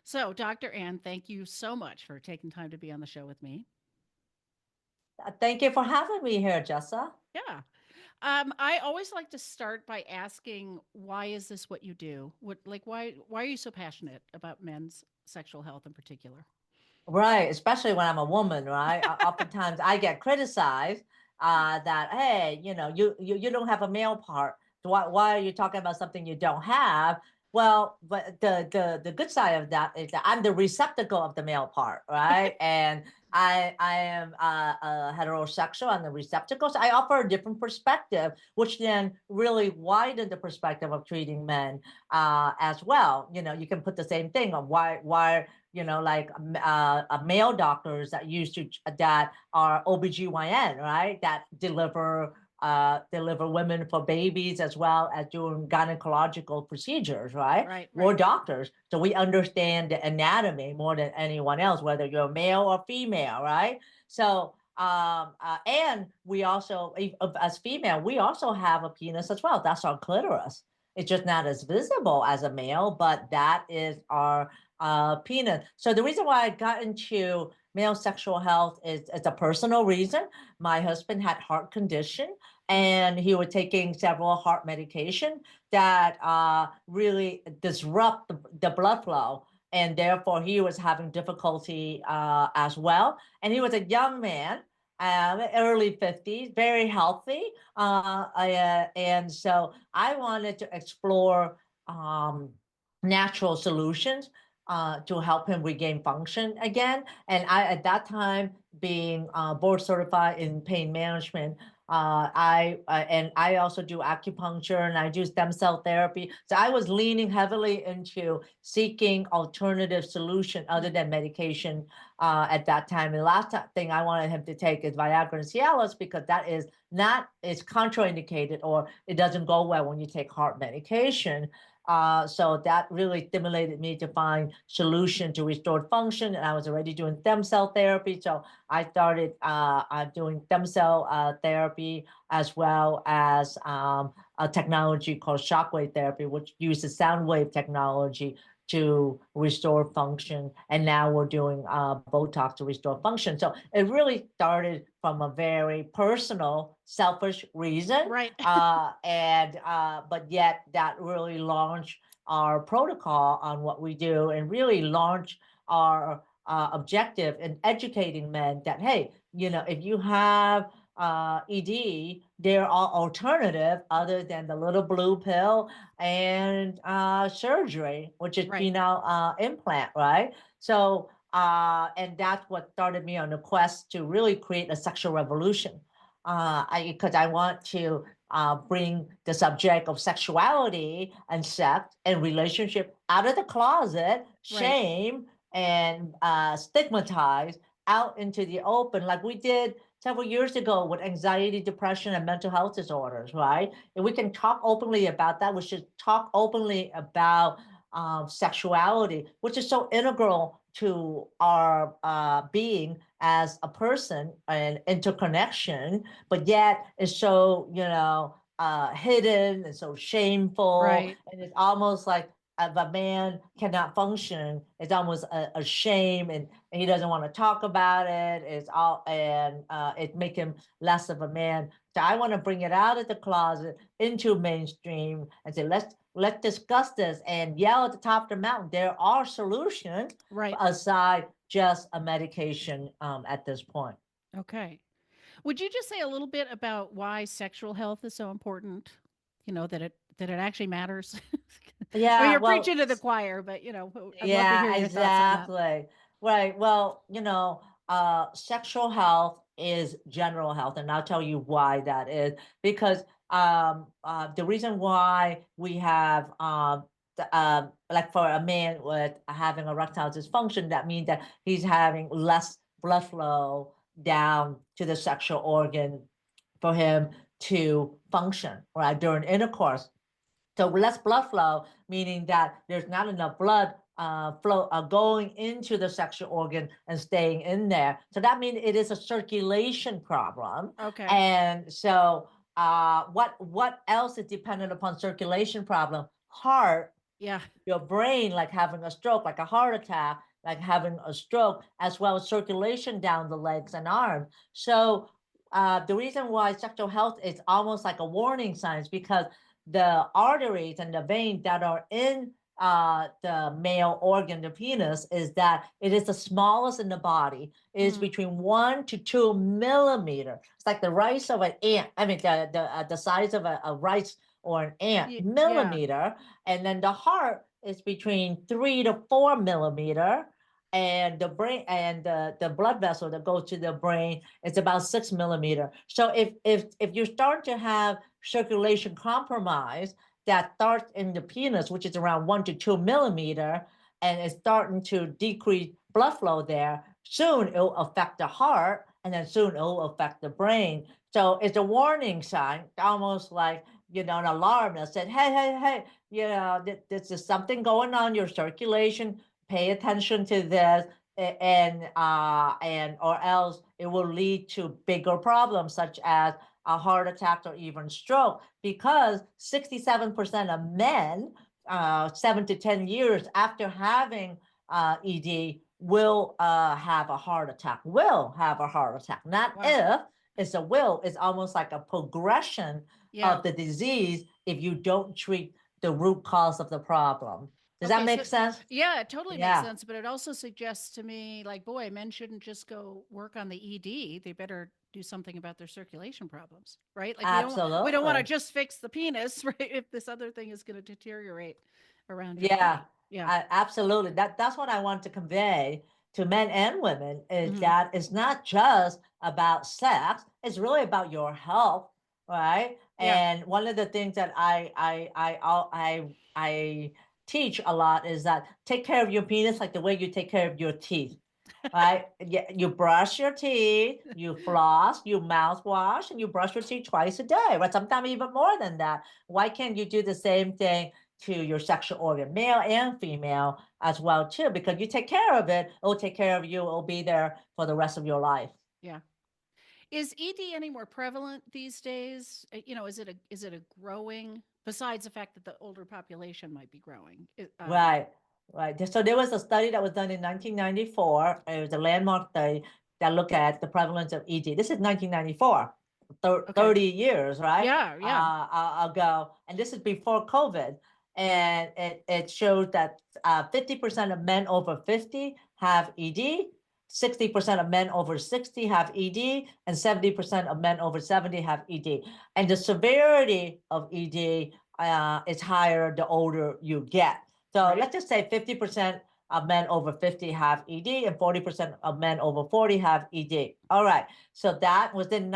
So, Dr. Ann, thank you so much for taking time to be on the show with me. Thank you for having me here, Jessa. Yeah. I always like to start by asking, why is this what you do? Why are you so passionate about men's sexual health in particular? Right, especially when I'm a woman, right? Oftentimes I get criticized that, hey, you don't have a male part. So why are you talking about something you don't have? Well, but the good side of that is that I'm the receptacle of the male part, right? And I am heterosexual. I'm the receptacle. So I offer a different perspective, which then really widen the perspective of treating men as well. You can put the same thing of why like male doctors that used to that are OBGYN, right? That deliver women for babies as well as doing gynecological procedures, right? Right, We're right. doctors, so we understand the anatomy more than anyone else, whether you're male or female, right? So and we also, as female, we also have a penis as well. That's our clitoris. It's just not as visible as a male, but that is our penis. So the reason why I got into male sexual health is it's a personal reason. My husband had heart condition, and he was taking several heart medication that really disrupt the blood flow. And therefore, he was having difficulty as well. And he was a young man, early 50s, very healthy. And so I wanted to explore natural solutions to help him regain function again. And I, at that time, being board certified in pain management, and I also do acupuncture and I do stem cell therapy. So I was leaning heavily into seeking alternative solution other than medication at that time. And the last thing I wanted him to take is Viagra and Cialis because that is not it's contraindicated or it doesn't go well when you take heart medication. So that really stimulated me to find solution to restore function. And I was already doing stem cell therapy. So I started doing stem cell therapy as well as a technology called shockwave therapy, which uses sound wave technology to restore function. And now we're doing Botox to restore function. So it really started from a very personal, selfish reason. Right. But yet that really launched our protocol on what we do and really launched our objective in educating men that, hey, if you have ED, there are alternative other than the little blue pill and surgery, which is Right. penile implant, right? So, and that's what started me on the quest to really create a sexual revolution. Because I want to bring the subject of sexuality and sex and relationship out of the closet, Right. shame and stigmatize out into the open, like we did several years ago with anxiety, depression, and mental health disorders, right? If we can talk openly about that, we should talk openly about sexuality, which is so integral to our being as a person and interconnection, but yet it's so, hidden and so shameful. Right. And it's almost like if a man cannot function, it's almost a shame, and he doesn't want to talk about it. It's all, and it make him less of a man. So I want to bring it out of the closet into mainstream and say, let's discuss this and yell at the top of the mountain. There are solutions Right. aside just a medication at this point. Okay. Would you just say a little bit about why sexual health is so important? That it actually matters. I mean, Yeah, you're well, preaching to the choir, but I'd love to hear yeah, your thoughts on that. exactly. Right. Well, sexual health is general health, and I'll tell you why that is. Because the reason why we have like for a man with having erectile dysfunction, that means that he's having less blood flow down to the sexual organ for him to function, right, during intercourse. So less blood flow, meaning that there's not enough blood flow going into the sexual organ and staying in there. So that means it is a circulation problem. Okay. And so what else is dependent upon circulation problem? Heart. Yeah. your brain like having a stroke, like a heart attack, like having a stroke, as well as circulation down the legs and arms. So the reason why sexual health is almost like a warning sign is because the arteries and the veins that are in the male organ, the penis, is that it is the smallest in the body. It is Mm. between 1 to 2 millimeter. It's like the rice of an ant. I mean, the size of a rice or an ant Yeah. millimeter. And then the heart is between 3 to 4 millimeter, and the brain and the blood vessel that goes to the brain is about 6 millimeter. So if you start to have circulation compromise that starts in the penis, which is around 1 to 2 millimeter, and it's starting to decrease blood flow there, soon it'll affect the heart, and then soon it'll affect the brain. So it's a warning sign, almost like an alarm that said, "Hey, hey, hey, this is something going on your circulation. Pay attention to this." And or else it will lead to bigger problems such as a heart attack or even stroke, because 67% of men 7 to 10 years after having ED will have a heart attack. Will have a heart attack, not Wow. if. It's a will. It's almost like a progression Yeah. of the disease if you don't treat the root cause of the problem. Does that Okay, so make sense? yeah, it totally makes Yeah, sense, but it also suggests to me like, boy, men shouldn't just go work on the ED. They better do something about their circulation problems, right? Like we don't want to absolutely. just fix the penis, right? If this other thing is going to deteriorate around your Yeah, feet. Yeah. absolutely. That's what I want to convey to men and women, is Hmm. that it's not just about sex, it's really about your health, right? Yeah. And one of the things that I teach a lot is that take care of your penis like the way you take care of your teeth. Right? Yeah, you brush your teeth, you floss, you mouthwash, and you brush your teeth twice a day, right? Sometimes even more than that. Why can't you do the same thing to your sexual organ, male and female as well too? Because you take care of it, it'll take care of you. It'll be there for the rest of your life. Yeah. Is ED any more prevalent these days? Is it a growing, besides the fact that the older population might be growing? Right, right. So there was a study that was done in 1994. It was a landmark study that looked at the prevalence of ED. This is 1994, Okay. 30 years, right? Yeah, yeah. Ago. And this is before COVID. And it shows that 50% of men over 50 have ED, 60% of men over 60 have ED, and 70% of men over 70 have ED. And the severity of ED is higher the older you get. So Right. let's just say 50% of men over 50 have ED and 40% of men over 40 have ED. All right. So that was in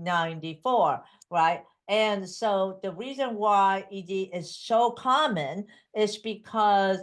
1994, right? And so the reason why ED is so common is because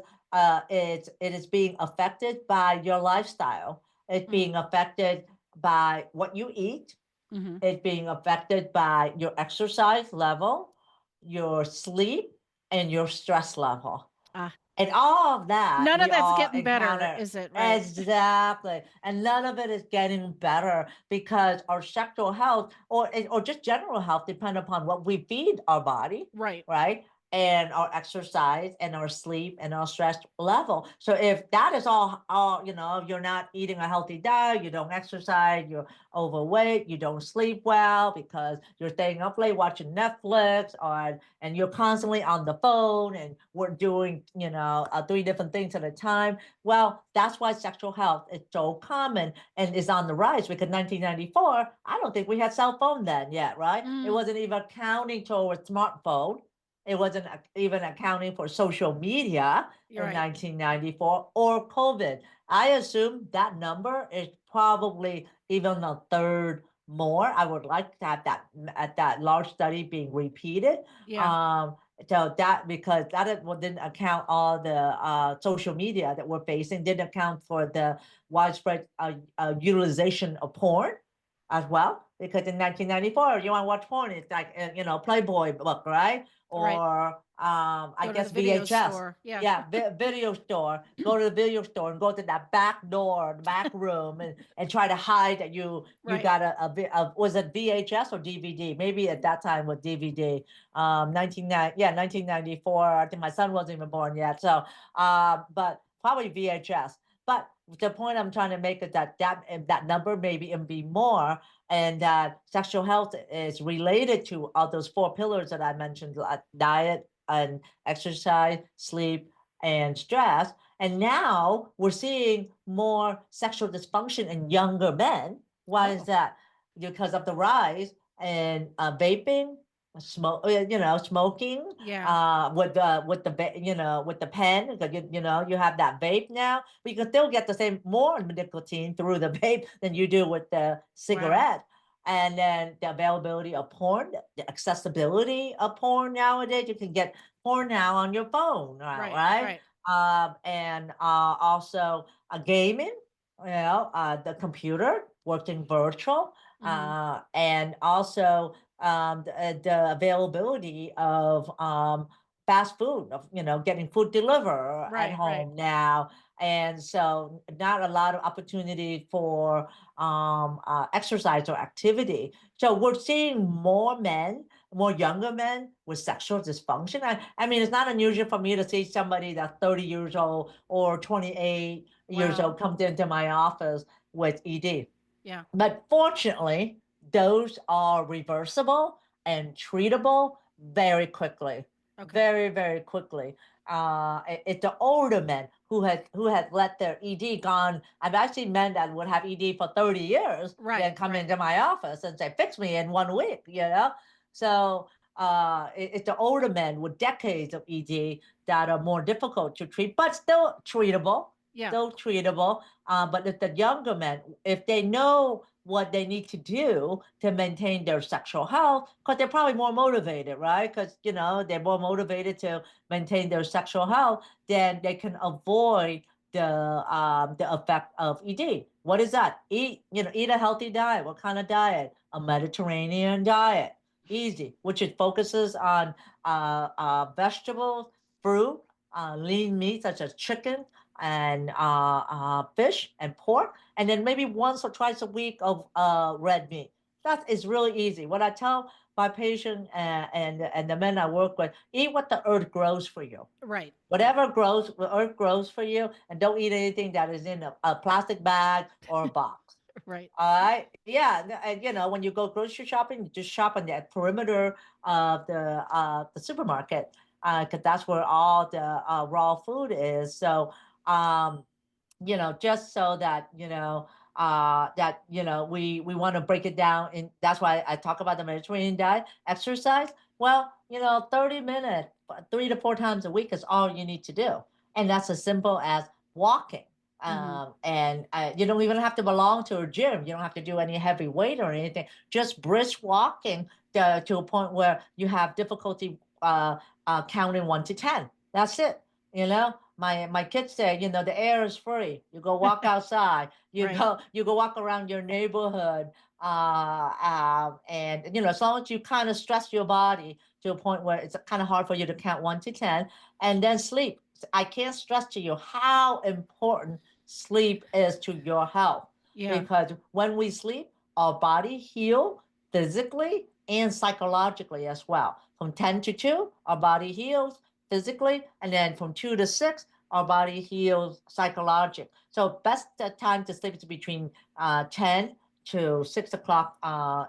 it is being affected by your lifestyle. It's Mm. being affected by what you eat. Hmm. It's being affected by your exercise level, your sleep, and your stress level. Ah, And all of that none of we that's all getting better, encounter. is it? Right. Exactly. And none of it is getting better because our sexual health or just general health depend upon what we feed our body, Right. right? And our exercise and our sleep and our stress level. So if that is all, you're not eating a healthy diet, you don't exercise, you're overweight, you don't sleep well because you're staying up late watching Netflix, and you're constantly on the phone, and we're doing, three different things at a time. Well, that's why sexual health is so common and is on the rise, because 1994, I don't think we had cell phone then yet, right? It Mm, wasn't even counting towards smartphone. It wasn't even accounting for social media you're in right. 1994 or COVID. I assume that number is probably even a third more. I would like to have that at that large study being repeated. Yeah. Um, so that, because that didn't account all the social media that we're facing, didn't account for the widespread utilization of porn as well. Because in 1994, you want to watch porn, it's like Playboy book, right? Right. Or I Go to the guess video VHS. store. Yeah. Yeah, video store. Go to the video store and go to that back door, the back room, and try to hide that you Right. got was it VHS or DVD? Maybe at that time with DVD. 1994. I think my son wasn't even born yet. So, but probably VHS. But the point I'm trying to make is that number maybe even be more, and that sexual health is related to all those four pillars that I mentioned: diet and exercise, sleep, and stress. And now we're seeing more sexual dysfunction in younger men. Why is Oh, that? Because of the rise in vaping, smoking, yeah. with the with the pen. Because you have that vape now, but you can still get the same more nicotine through the vape than you do with the Wow. cigarette. And then the availability of porn, the accessibility of porn nowadays. You can get porn now on your phone, Right. right? Right. And also gaming, the computer, working virtual, Hmm. and also the availability of fast food, of getting food delivered at Right. Right. home now. And so not a lot of opportunity for exercise or activity. So we're seeing more men, more younger men with sexual dysfunction. I mean, it's not unusual for me to see somebody that's 30 years old or 28 years Wow. old come into my office with ED. Yeah. But fortunately, those are reversible and treatable very quickly, Okay. very, very quickly. It's the older men who had let their ED gone. I've actually men that would have ED for 30 years, Right. then come Right. into my office and say, "Fix me in 1 week." So it's the older men with decades of ED that are more difficult to treat, but still treatable, Yeah. still treatable. But if the younger men, if they know what they need to do to maintain their sexual health, because they're probably more motivated, right? Because they're more motivated to maintain their sexual health, then they can avoid the effect of ED. What is that? Eat a healthy diet. What kind of diet? A Mediterranean diet. Easy, which it focuses on vegetables, fruit, lean meat such as chicken and fish and pork, and then maybe once or twice a week of red meat. That is really easy. What I tell my patient and the men I work with: eat what the earth grows for you. Right. Right. Whatever grows, the earth grows for you, and don't eat anything that is in a plastic bag or a box. Right. All right. Yeah. And when you go grocery shopping, you just shop on the perimeter of the supermarket, because that's where all the raw food is. So um, just so that we want to break it down. And that's why I talk about the Mediterranean diet. Exercise, well, 30 minutes 3 to 4 times a week is all you need to do, and that's as simple as walking. Hmm. And you don't even have to belong to a gym. You don't have to do any heavy weight or anything. Just brisk walking to a point where you have difficulty counting 1 to 10. That's it. My kids say, the air is free. You go walk outside. You Right. go you go walk around your neighborhood. And as long as you kind of stress your body to a point where it's kind of hard for you to count 1 to 10, and then sleep. I can't stress to you how important sleep is to your health, Yeah. because when we sleep, our body heal physically and psychologically as well. From 10 to 2, our body heals physically, and then from 2 to 6, our body heals psychologically. So best time to sleep is between 10 to 6 o'clock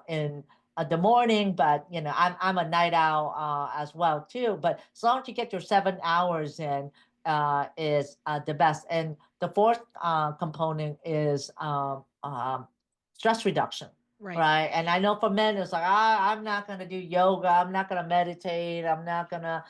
in the morning. But I'm a night owl as well too. But as long as you get your 7 hours in, is the best. And the fourth component is stress reduction. Right. Right. And I know for men, it's like, I'm not going to do yoga. I'm not going to meditate. I'm not going to,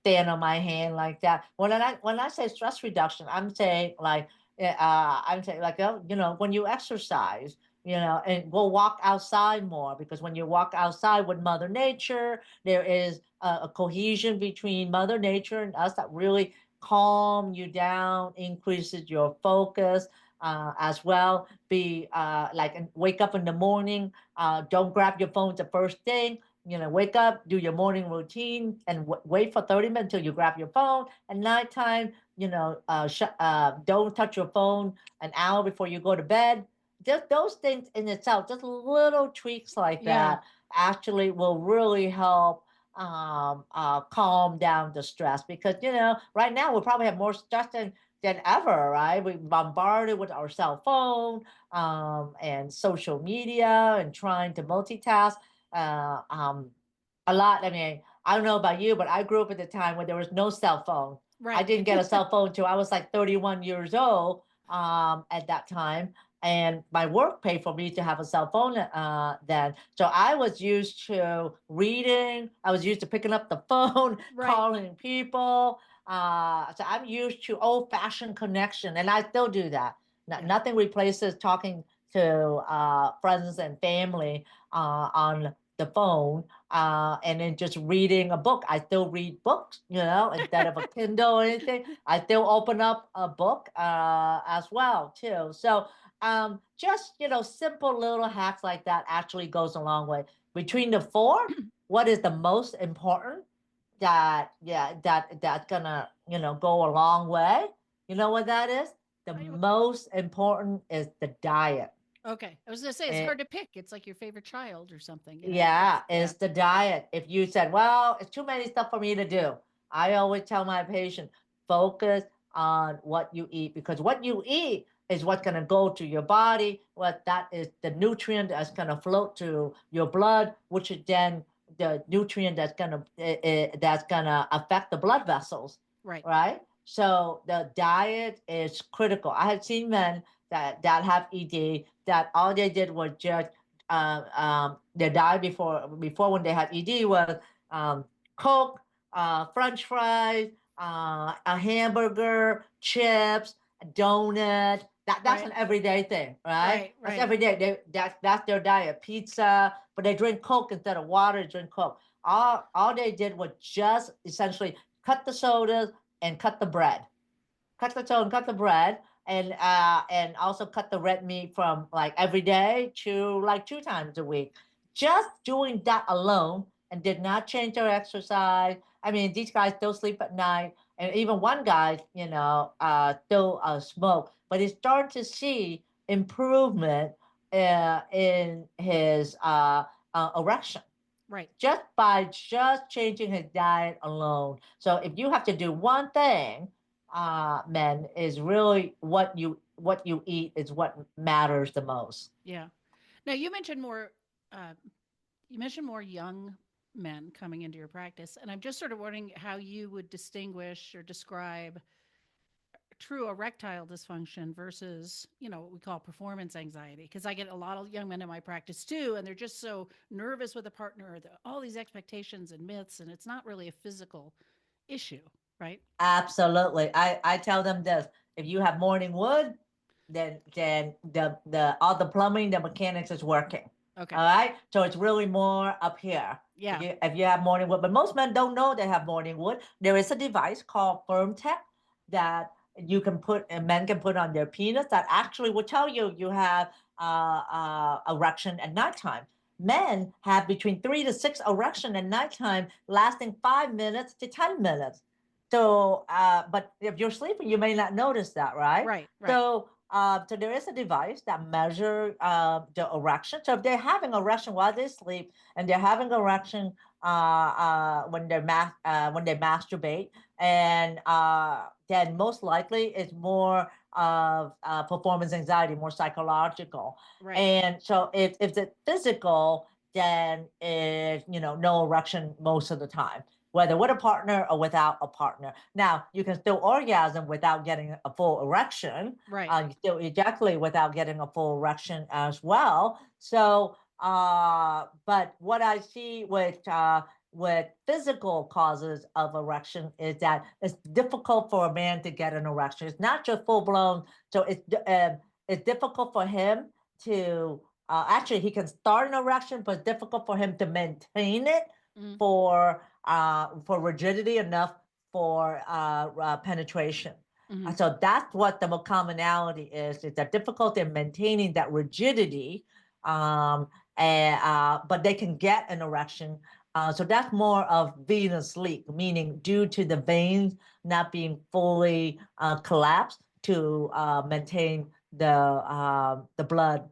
stand on my hand like that. When I say stress reduction, I'm saying like, when you exercise, and go walk outside more, because when you walk outside with Mother Nature, there is a cohesion between Mother Nature and us that really calm you down, increases your focus as well. Be like, and wake up in the morning. Don't grab your phone the first thing. wake up, do your morning routine, and wait for 30 minutes until you grab your phone. At nighttime, don't touch your phone an hour before you go to bed. Just those things in itself, just little tweaks like Yeah. that, actually will really help calm down the stress, because right now we probably have more stress than ever, right? We bombarded with our cell phone, and social media, and trying to multitask, uh, um, a lot. I mean, I don't know about you, but I grew up at the time when there was no cell phone. I Right. didn't get a cell phone till I was like 31 years old, at that time. And my work paid for me to have a cell phone, then. So I was used to reading. I was used to picking up the phone, Right. calling people. So I'm used to old fashioned connection, and I still do that. Yeah. Nothing replaces talking to friends and family on the phone, and then just reading a book. I still read books, instead of a Kindle or anything. I still open up a book as well too. So just simple little hacks like that actually goes a long way. Between the four, what is the most important? That yeah, that's gonna go a long way. You know what that is? The I most important is the diet. Okay. I was gonna say it's Eh, hard to pick. It's like your favorite child or something. Yeah, It's yeah. it's the diet. If you said, well, it's too many stuff for me to do, I always tell my patient, focus on what you eat, because what you eat is what's going to go to your body. What that is the nutrient that's going to float to your blood, which is then the nutrient that's gonna affect the blood vessels, Right. right? So the diet is critical. I have seen men that have ED that all they did was just their diet before when they had ED was um, Coke, French fries, a hamburger, chips, a donut. That's Right. an everyday thing, right? Right. That's Right. every day. That's their diet. Pizza, but they drink Coke instead of water. They drink Coke. All they did was just essentially cut the sodas and cut the bread, cut the toe and cut the bread, and also cut the red meat from like every day to like 2 times a week. Just doing that alone, and did not change their exercise. I mean, these guys still sleep at night, and even one guy, still smoke, but he's starting to see improvement in his erection, Right. just by just changing his diet alone. So if you have to do one thing, men, is really what you eat is what matters the most. Yeah. Now uh you mentioned more young men coming into your practice, and I'm just sort of wondering how you would distinguish or describe true erectile dysfunction versus, what we call performance anxiety. Because I get a lot of young men in my practice too, and they're just so nervous with a partner, all these expectations and myths, and it's not really a physical issue, right? Absolutely. I tell them this: if you have morning wood, then the all the plumbing, the mechanics is working. Okay. All right. So it's really more up here. If Yeah. you have morning wood, but most men don't know they have morning wood. There is a device called Firm Tech that you can put and men can put on their penis that actually will tell you have erection at nighttime. Men have between 3 to 6 erection at nighttime, lasting 5 minutes to 10 minutes. So, but if you're sleeping, you may not notice that, right? Right. Right. So there is a device that measure the erection. So if they're having erection while they sleep, and they're having erection when they masturbate, and then most likely it's more of performance anxiety, more psychological. Right. And so if it's physical, then it's no erection most of the time, whether with a partner or without a partner. Now, you can still orgasm without getting a full erection. Right. You still ejaculate without getting a full erection as well. So, but what I see with physical causes of erection is that it's difficult for a man to get an erection. It's not just full blown. So it's difficult for him to actually he can start an erection, but it's difficult for him to maintain it Mm. for rigidity enough for penetration. Hmm. So that's what the commonality is the difficulty in maintaining that rigidity. and but they can get an erection. So that's more of venous leak, meaning due to the veins not being fully collapsed to maintain the blood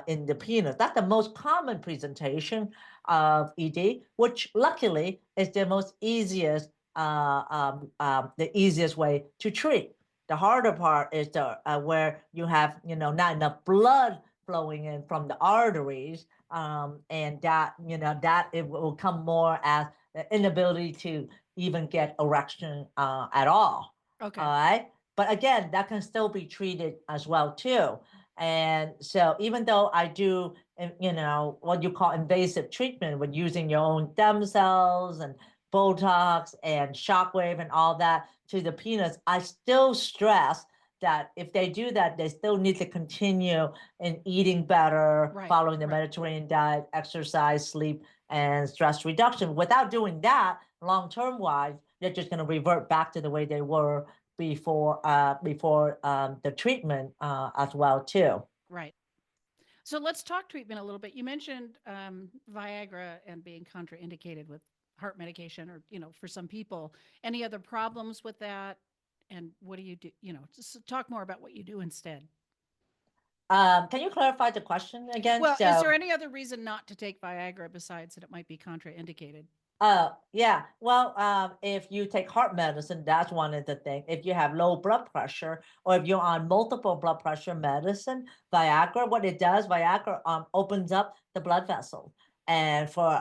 in the penis. That's the most common presentation of ED, which luckily is the most easiest the easiest way to treat. The harder part is the where you have not enough blood flowing in from the arteries, and that that it will come more as the inability to even get erection at all. Okay. All right, but again, that can still be treated as well too. And so, even though I do, what you call invasive treatment with using your own stem cells and Botox and shockwave and all that to the penis, I still stress that if they do that, they still need to continue in eating better, Right. following the Right. Mediterranean diet, exercise, sleep, and stress reduction. Without doing that, long term wise, they're just going to revert back to the way they were before the treatment as well too. Right. So let's talk treatment a little bit. You mentioned Viagra and being contraindicated with heart medication, or for some people. Any other problems with that? And what do you do? Just talk more about what you do instead. Can you clarify the question again? Well, is there So, any other reason not to take Viagra besides that it might be contraindicated? yeah. Well, if you take heart medicine, that's one of the things. If you have low blood pressure, or if you're on multiple blood pressure medicine, Viagra, what it does, Viagra opens up the blood vessel, and for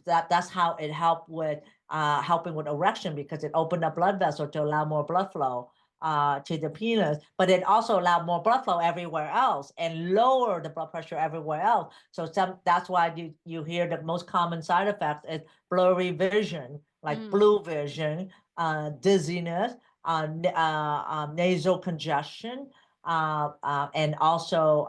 that's how it helped with helping with erection, because it opened up blood vessel to allow more blood flow to the penis, but it also allowed more blood flow everywhere else and lower the blood pressure everywhere else. So that's why you hear the most common side effects is blurry vision, like Mm, blue vision, dizziness, nasal congestion, and also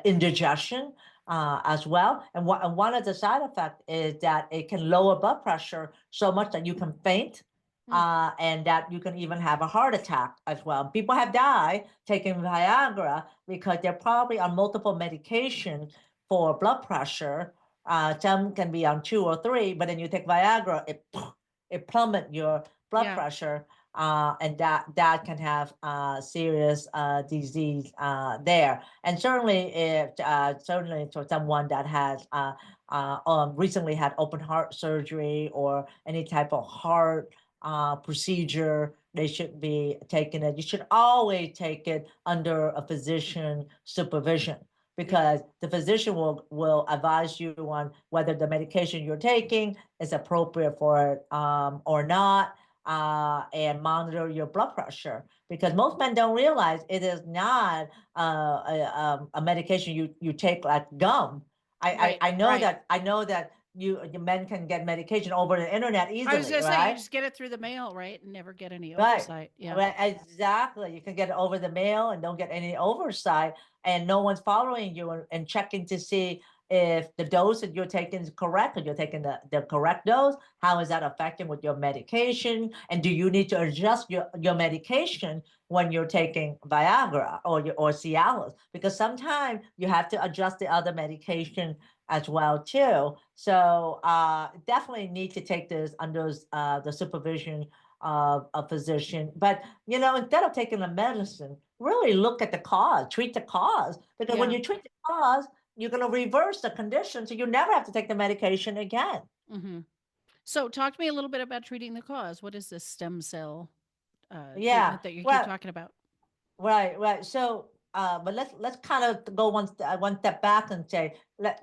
indigestion as well. And one of the side effects is that it can lower blood pressure so much that you can faint, mm, and that you can even have a heart attack as well. People have died taking Viagra because they're probably on multiple medications for blood pressure. Some can be on two or three, but then you take Viagra, it plummet your blood yeah. pressure, and that can have serious disease there. And certainly, if certainly for someone that has recently had open heart surgery or any type of heart procedure, they should be taking it. You should always take it under a physician supervision, Yeah. because the physician will advise you on whether the medication you're taking is appropriate for it or not, and monitor your blood pressure. Because most men don't realize it is not a medication you take like gum. Right. Right. I know that you men can get medication over the internet I was easily, gonna say you right? just get it through the mail, right, and never get any Right. oversight. Yeah. Right. Exactly. You can get it over the mail and don't get any oversight, and no one's following you and checking to see if the dose that you're taking is correct, or you're taking the correct dose. How is that affecting with your medication? And do you need to adjust your medication when you're taking Viagra or Cialis? Because sometimes you have to adjust the other medication as well too. So definitely need to take this under the supervision of a physician. But instead of taking the medicine, really look at the cause, treat the cause. Because when Yeah. you treat the cause, you're going to reverse the condition, so you never have to take the medication again. Hmm. So talk to me a little bit about treating the cause. What is this stem cell Yeah. treatment that you keep Well, talking about? right. So, but let's kind of go one step back and say, let's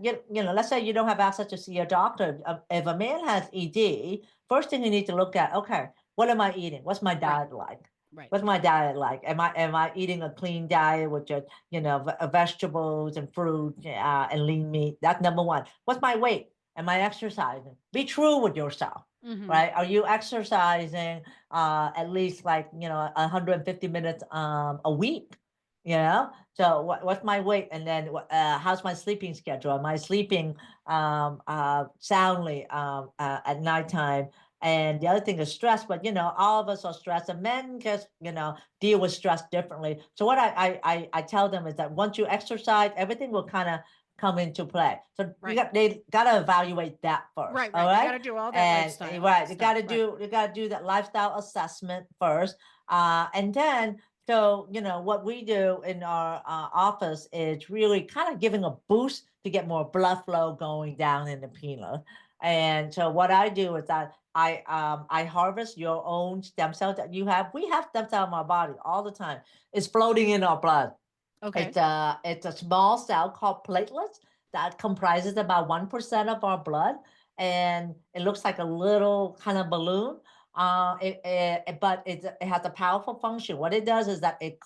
say you don't have access to see a doctor. If a man has ED, first thing you need to look at, okay, what am I eating? What's my Right. diet like? Right. What's my diet like? Am I eating a clean diet with just vegetables and fruit and lean meat? That's number one. What's my weight? Am I exercising? Be true with yourself, Hmm. right? Are you exercising at least 150 minutes a week? So what's my weight, and then how's my sleeping schedule? Am I sleeping soundly at nighttime? And the other thing is stress, but all of us are stressed, and men just deal with stress differently. So what I tell them is that once you exercise, everything will kind of come into play. So Right. they got to evaluate that first. Right, All right. They right. gotta do all that And lifestyle right, stuff, right. you got to do that lifestyle assessment first. And then, so, what we do in our office is really kind of giving a boost to get more blood flow going down in the penis. And so what I do is that I harvest your own stem cells that you have. We have stem cells in our body all the time. It's floating in our blood. Okay. It's a small cell called platelets that comprises about 1% of our blood, and it looks like a little kind of balloon. But it has a powerful function. What it does is that it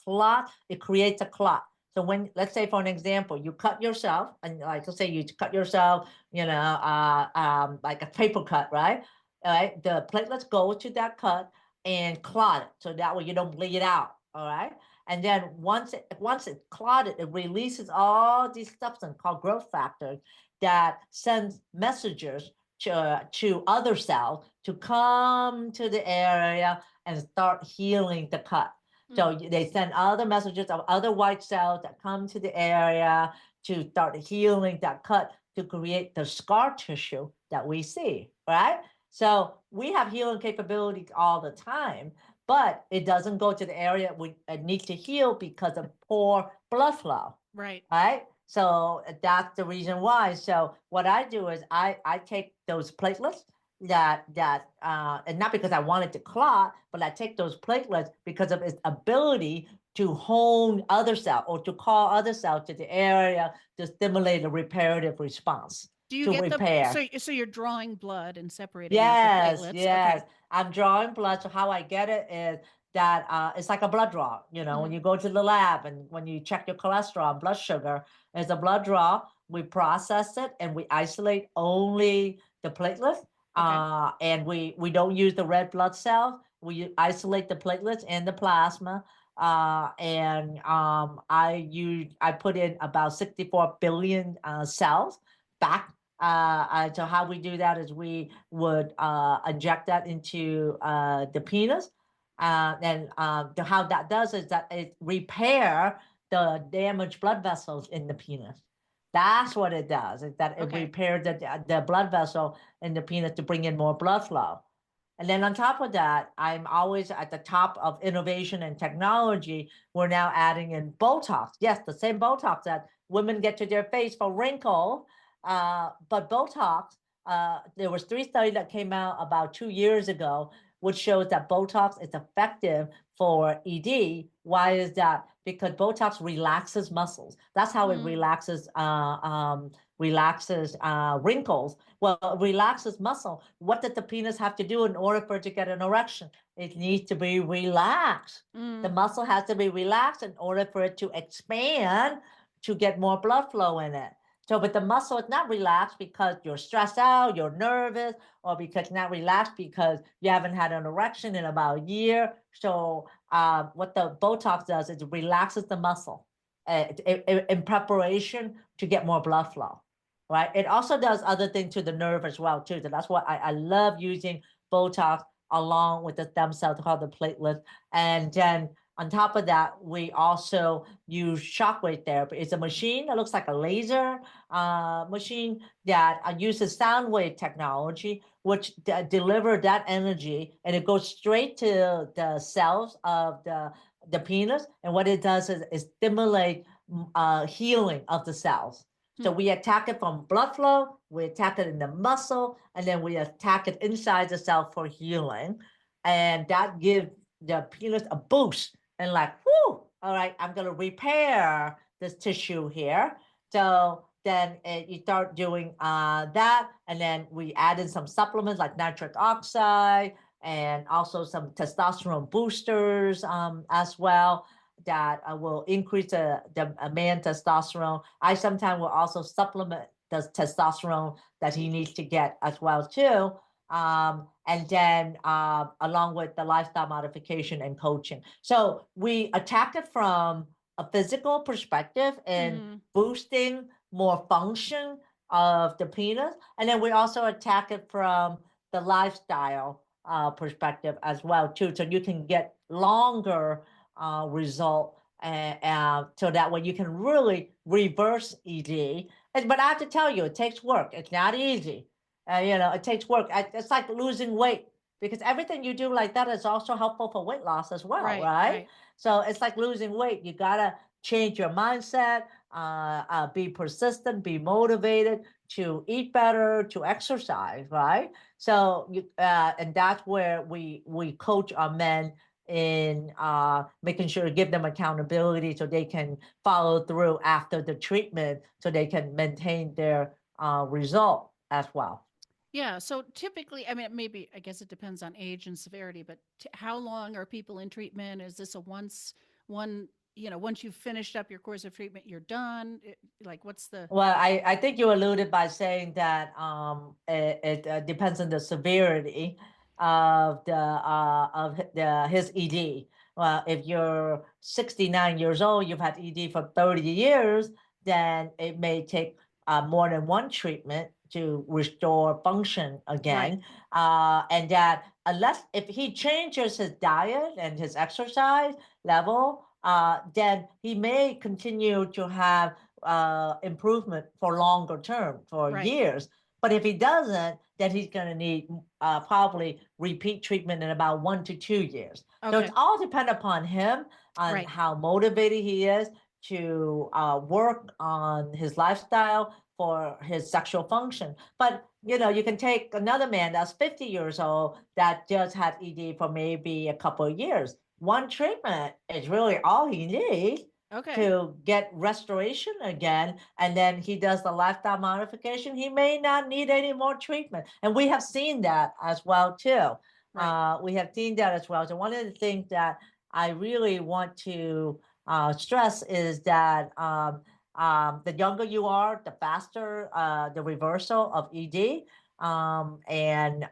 creates a clot. So when, let's say for an example, you cut yourself, and like let's say you cut yourself, like a paper cut, right? All right, the platelets go to that cut and clot it, so that way you don't bleed out. All right. And then once it clotted, it releases all these substances called growth factors that sends messages to other cells to come to the area and start healing the cut. So they send other messages of other white cells that come to the area to start healing that cut to create the scar tissue that we see, right? So we have healing capabilities all the time, but it doesn't go to the area we need to heal because of poor blood flow, Right. right? So that's the reason why. So what I do is I take those platelets and not because I wanted to clot, but I take those platelets because of its ability to hone other cells or to call other cells to the area to stimulate a reparative response Do you to get the repair. so you're drawing blood and separating out the Yes, platelets? yes. Okay. I'm drawing blood. So how I get it is that it's like a blood draw. When Mhm. you go to the lab and when you check your cholesterol and blood sugar, it's a blood draw. We process it and we isolate only the platelets. Okay. And we don't use the red blood cells. We isolate the platelets and the plasma. And I put in about 64 billion cells back. So how we do that is we would inject that into the penis, and how that does is that it repair the damaged blood vessels in the penis. That's what it does. Is that it Okay. repairs the blood vessel in the penis to bring in more blood flow. And then on top of that, I'm always at the top of innovation and technology. We're now adding in Botox. Yes, the same Botox that women get to their face for wrinkle, but Botox. There was 3 studies that came out about 2 years ago, which shows that Botox is effective for ED. Why is that? Because Botox relaxes muscles. That's how it Mm. relaxes wrinkles. Well, it relaxes muscle. What did the penis have to do in order for it to get an erection? It needs to be relaxed. The Mm. muscle has to be relaxed in order for it to expand to get more blood flow in it. So, but the muscle is not relaxed because you're stressed out, you're nervous, or because it's not relaxed because you haven't had an erection in about a year. So, what the Botox does is it relaxes the muscle in preparation to get more blood flow, right? It also does other things to the nerve as well too. So that's why I love using Botox along with the stem cells called the platelets. And then on top of that, we also use shockwave therapy. It's a machine that looks like a laser machine that uses sound wave technology, which deliver that energy, and it goes straight to the cells of the penis. And what it does is stimulate healing of the cells. So Hmm. we attack it from blood flow, we attack it in the muscle, and then we attack it inside the cell for healing. And that gives the penis a boost and like, whoo, all right, I'm going to repair this tissue here. So then you start doing that. And then we add in some supplements like nitric oxide and also some testosterone boosters as well that will increase the man testosterone. I sometimes will also supplement the testosterone that he needs to get as well too. And then along with the lifestyle modification and coaching. So we attack it from a physical perspective and Mm. boosting more function of the penis. And then we also attack it from the lifestyle perspective as well too. So you can get longer result so that way you can really reverse ED. But I have to tell you, it takes work. It's not easy. It takes work. It's like losing weight because everything you do like that is also helpful for weight loss as well, Right, right? right. So it's like losing weight. You gotta change your mindset, be persistent, be motivated to eat better, to exercise, right? So and that's where we coach our men in making sure to give them accountability so they can follow through after the treatment so they can maintain their result as well. Yeah. So typically, I mean, maybe, I guess it depends on age and severity, but how long are people in treatment? Is this a one, once you've finished up your course of treatment, you're done? Like, what's the, Well, I think you alluded by saying that it depends on the severity of his ED. Well, if you're 69 years old, you've had ED for 30 years, then it may take more than one treatment to restore function right, again. And that unless if he changes his diet and his exercise level, then he may continue to have improvement for longer term, for right. years. But if he doesn't, then he's going to need probably repeat treatment in about 1 to 2 years. So it's Okay. all dependent upon him, on Right. how motivated he is to work on his lifestyle for his sexual function. But you can take another man that's 50 years old that just had ED for maybe a couple of years. One treatment is really all he needs Okay. to get restoration again, and then he does the lifestyle modification, he may not need any more treatment. And we have seen that as well too. Right. We have seen that as well. So one of the things that I really want to stress is that the younger you are, the faster the reversal of ED, and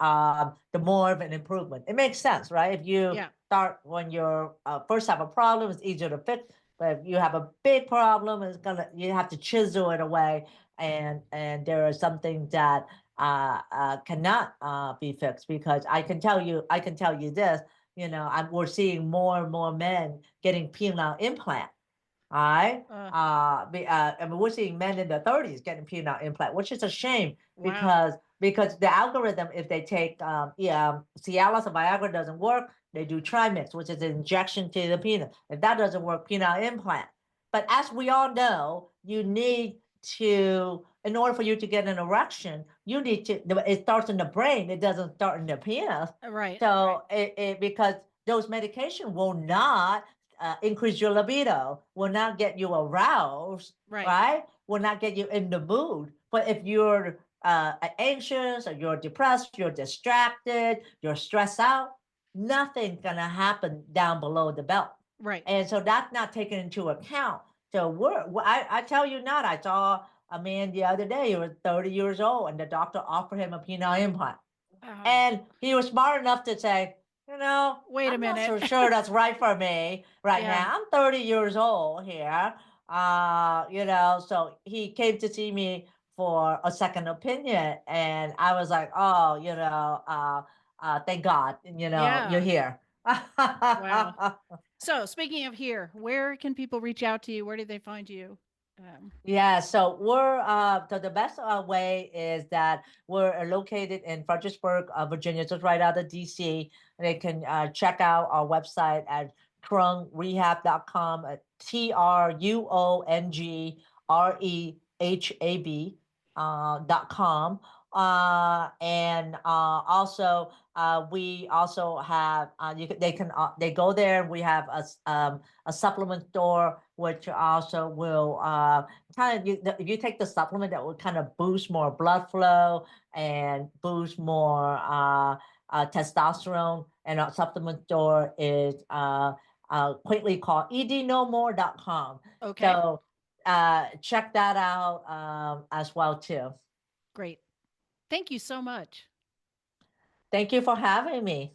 the more of an improvement. It makes sense, right? If you Yeah. start when you're first have a problem, it's easier to fix. But if you have a big problem, you have to chisel it away, and there are some things that cannot be fixed because I can tell you this. We're seeing more and more men getting penile implant. All right. Uh, I mean, we're seeing men in their 30s getting penile implant, which is a shame wow. because the algorithm, if they take Cialis or Viagra doesn't work, they do Trimix, which is an injection to the penis. If that doesn't work, penile implant. But as we all know, you need to, in order for you to get an erection, you need to. It starts in the brain. It doesn't start in the penis. Right. Right. So because those medication will not increase your libido, will not get you aroused, Right. right? Will not get you in the mood. But if you're anxious or you're depressed, you're distracted, you're stressed out, nothing's gonna happen down below the belt. Right. And so that's not taken into account. So I tell you not, I saw a man the other day who was 30 years old and the doctor offered him a penile implant. Oh, And he was smart enough to say, wait a I'm not minute. so sure that's right for me right Yeah. now. I'm 30 years old here. So he came to see me for a second opinion. And I was like, oh, thank God, you're Yeah. here. Wow. So, speaking of here, where can people reach out to you? Where do they find you? Um, Yeah, so so the best way is that we're located in Fredericksburg, Virginia, just right out of DC. They can check out our website at trungrehab.com, TRUONGREHAB and also we also have they go there. We have a supplement store which also will kind of you take the supplement that will kind of boost more blood flow and boost more testosterone. And our supplement store is quickly called ednomore.com. okay. So check that out as well too. Great. Thank you so much. Thank you for having me.